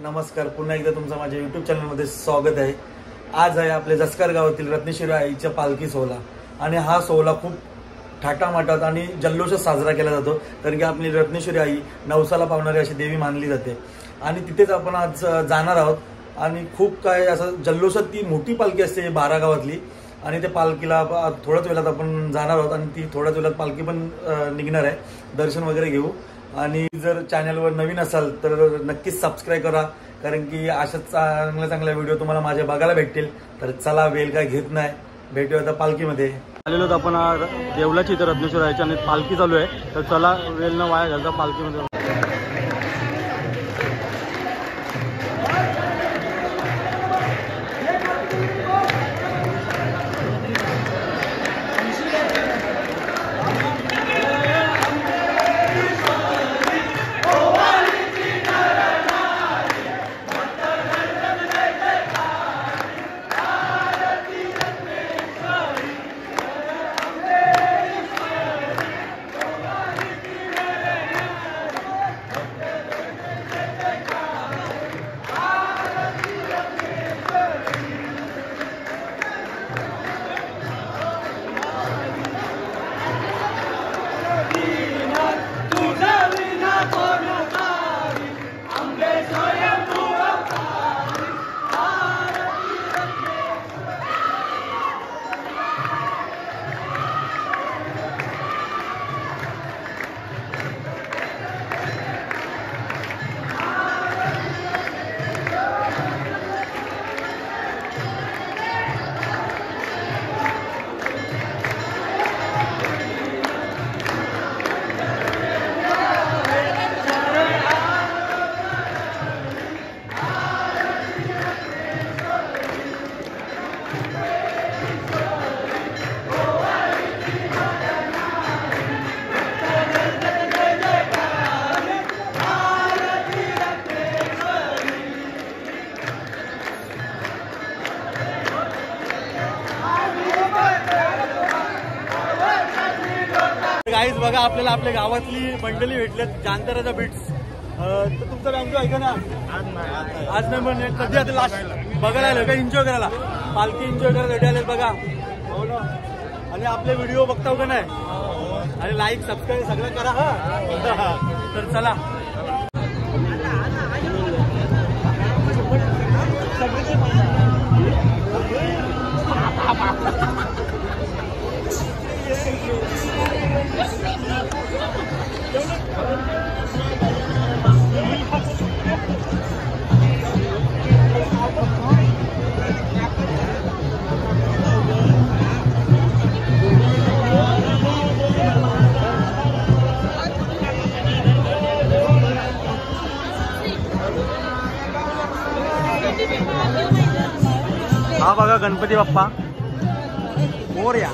नमस्कार, पुन्हा एकदा तुमचं माझ्या यूट्यूब चॅनलमध्ये स्वागत आहे। आज आहे आपल्या जसकर गावातील रत्नेश्वरी आईच्या पालखी सोहळा आणि हा सोहळा खूप थाटामाटात आणि जल्लोषात साजरा केला जातो, कारण की आपली रत्नेश्वरी आई नवसाला पावणारी अशी देवी मानली जाते आणि तिथेच आपण आज जाणार आहोत आणि खूप काय असं जल्लोषात ती मोठी पालखी असते 12 गावातली आणि त्या पालखीला थोड्याच वेळात आपण जाणार आहोत आणि ती थोड्याच वेळात पालखी पण निघणार आहे। दर्शन वगैरे घेऊ आणि जर चॅनलवर नवीन असाल तर नक्कीच सबस्क्राइब करा, कारण की अशा चांगल्या व्हिडिओ तुम्हाला माझ्या बघायला भेटतील। तर चला, वेळ काय घेत नाही, भेटूया आता पालखीमध्ये। आलेलो आपण देवलाची इथं रत्नेश्वर यायची आणि पालखी चालू आहे, तर चला वेळ न वाया घालता पालखीमध्ये। गाईज बघा, आपल्याला आपल्या गावातली मंडळी भेटलेत, जांतराचा बिट्स। तर तुमचा बँक आहे का ना? आज नाही, पण कधी आता लास्ट बघायला आलं का, एन्जॉय करायला, पालखी एन्जॉय करायसाठी आले बघा। हो ना, आणि आपले व्हिडिओ बघताव का नाही, आणि लाईक सबस्क्राईब सगळं करा हा। तर चला, हा बघा गणपती बाप्पा मोरया।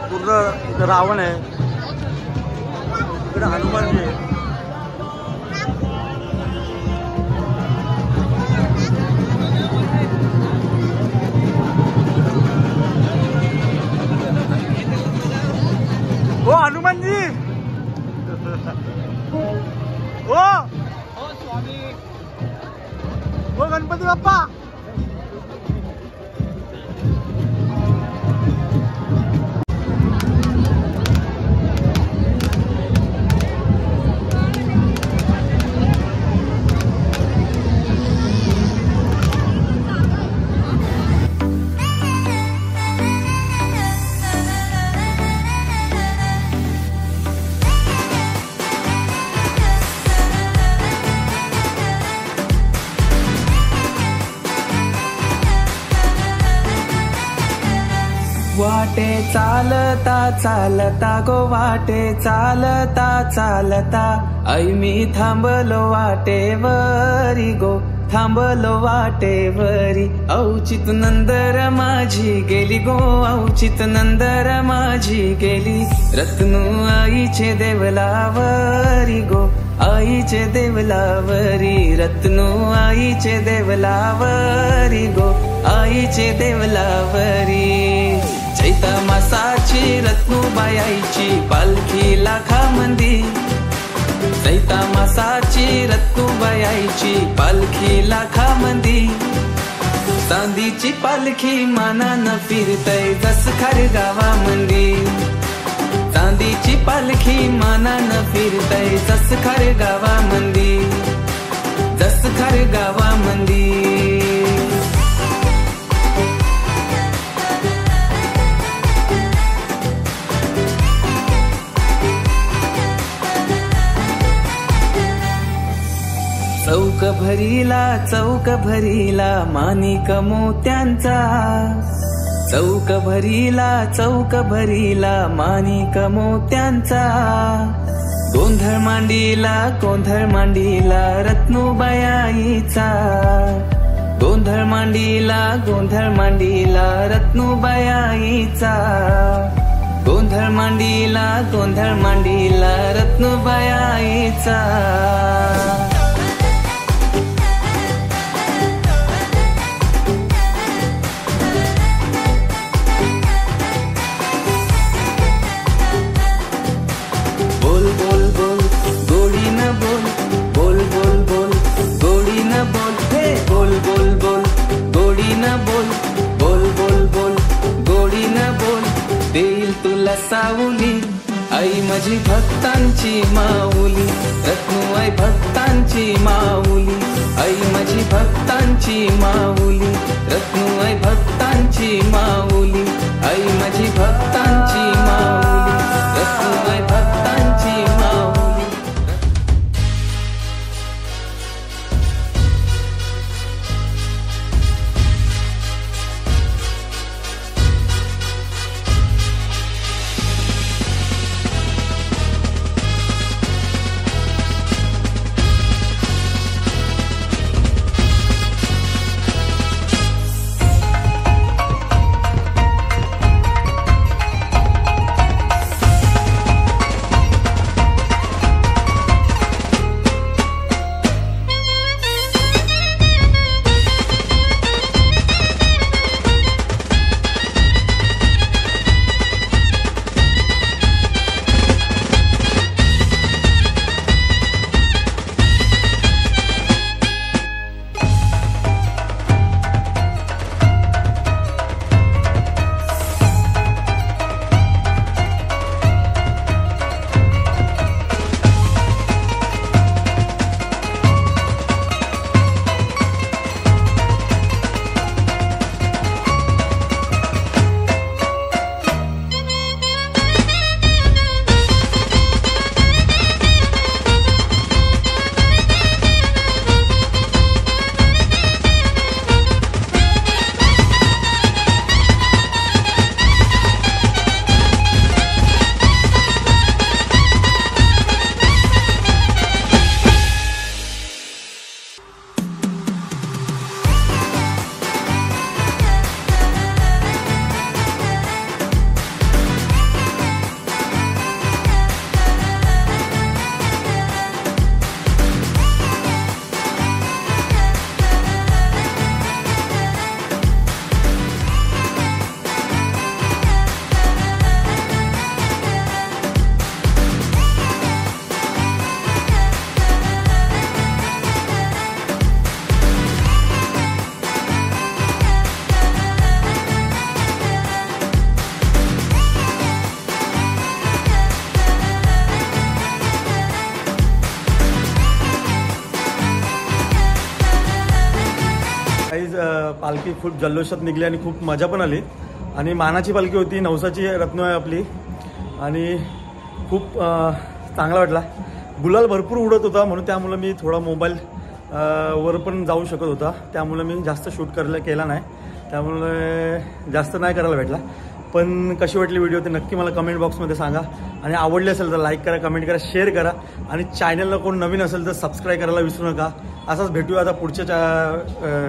पूर्ण इथं रावण आहे, इकडे हनुमानजी आहे। हो हनुमानजी, हो स्वामी, हो गणपती बाप्पा। वाटे चालता चालता गो, वाटे चालता चालता आई मी थांबलो वाटेवरी गो, थांबलो वाटेवरी। औचित नंदर माझी गेली गो, औचित नंदर माझी गेली। रत्नू आईचे देवलावरी गो, आईचे देवलावरी। रत्नू आईचे देवलावरी गो, आईचे देवलावरी। चैता मासाची रत्नूबाई आईची पालखी लाखामंदी, सैता मासाची रत्नूबाईची पालखी लाखामंदी, चांदीची पालखी मानानं फिरतय जसखार गावामंदी, चांदीची पालखी मानानं फिरतय जसखार गावामंदी, जसखार गावामंदी। चौक भरीला माणिक मोत्यांचा, चौक भरीला माणिक मोत्यांचा, गोंधळ मांडीला रत्नूबाईचा, गोंधळ मांडीला रत्नूबाईचा, गोंधळ मांडीला रत्नूबाईचा। देईल तुला सावली आई माझी भक्तांची माऊली, रत्नूबाई भक्तांची माऊली, आई माझी भक्तांची माऊली, रत्नूबाई भक्तांची माऊली, आई माझी भक्तांची माऊली, रत्नूबाई भक्तांची माऊली। पालखी खूप जल्लोषात निघली आणि खूप मजा पण आली आणि मानाची पालखी होती, नवसाची रत्नूबाई आपली आणि खूप चांगला वाटला। गुलाल भरपूर उडत होता म्हणून त्यामुळे मी थोडा मोबाईल वर पण जाऊ शकत होता, त्यामुळे मी जास्त शूट केला नाही, त्यामुळे जास्त नाही करायला भेटला। पण कशी वाटली व्हिडिओ ते नक्की मला कमेंट बॉक्समध्ये सांगा आणि आवडली असेल तर लाईक करा, कमेंट करा, शेअर करा आणि चॅनलला कोण नवीन असेल तर सबस्क्राईब करायला विसरू नका। असाच भेटूया आता पुढच्या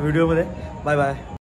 व्हिडिओमध्ये। Bye bye.